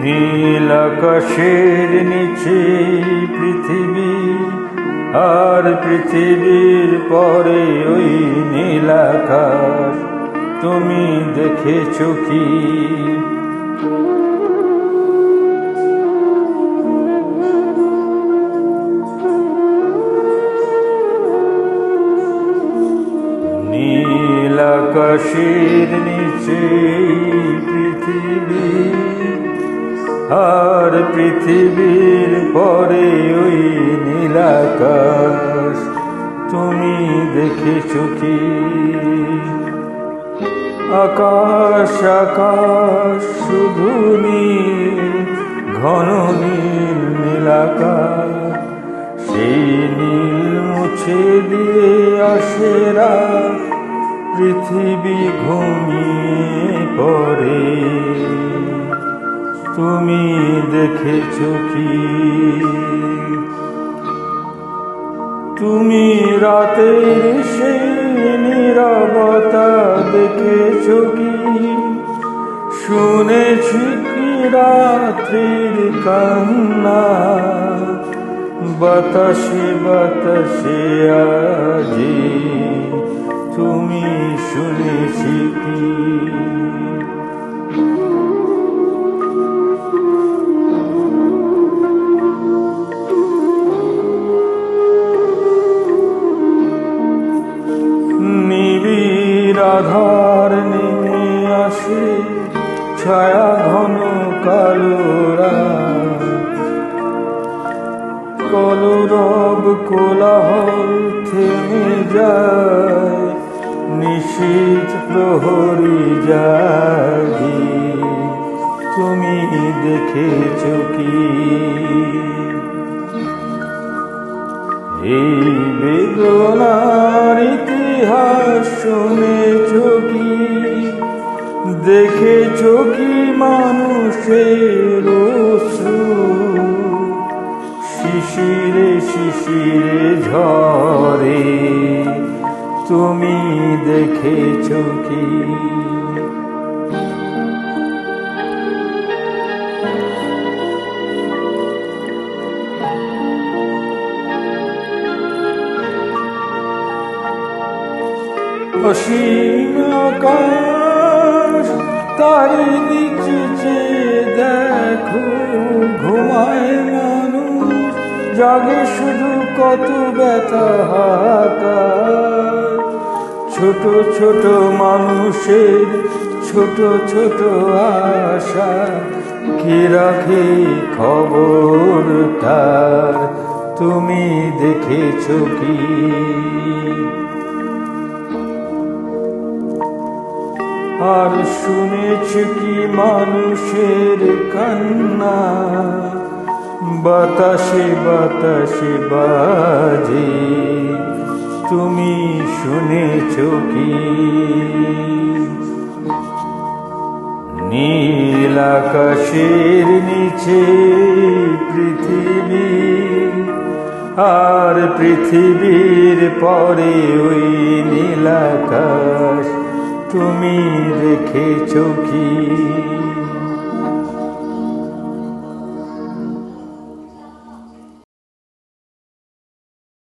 নীল আকাশের নিচে পৃথিবী, আর পৃথিবীর পরে ওই নীল আকাশ, তুমি দেখেছো কি? নীল আকাশের নিচে পৃথিবী, আর পৃথিবীর পরে ওই নীল আকাশ, তুমি দেখেছো কি? আকাশ আকাশ শুধু নীল, ঘন নীল নীল আকাশ, সেই নীল মুছে দিয়ে আসে রাত, পৃথিবী ঘুমিয়ে পড়ে, তুমি দেখেছো কি? তুমি রাতের সেই নীরবতা দেখেছো কি? শুনেছি কি রাত্রির কান্না, বাতাসে বাতাসে আজি, তুমি শুনেছি কি? নিবিড় আধার নেমে আসে, ছায়া ঘন কালোরা, কলরব কোলাহল থেমে যায়, নিশীথ প্রহরী জাগি, তুমি দেখেছো কি? এই বেদনার ইতিহাস শুনেছো কি? দেখেছো কি মানুষের অশ্রু, শিশিরে শিশিরে ঝরে, তুমি দেখেছো কি? অসীম আকাশ তারি নিচে চেয়ে দেখো, ঘুমায় মানুষ, জাগে শুধু কত ব্যথা হাহাকার, ছোট ছোট মানুষের ছোট ছোট আশা, কে রাখে খবর তার, তুমি দেখেছো কি? আর শুনেছো কি মানুষের কান্না, বাতাসে বাতাসে বাজে, তুমি শুনেছো কি? নীল আকাশের নিচে পৃথিবী, আর পৃথিবীর পরে ওই নীল আকাশ, তুমি দেখেছো কি?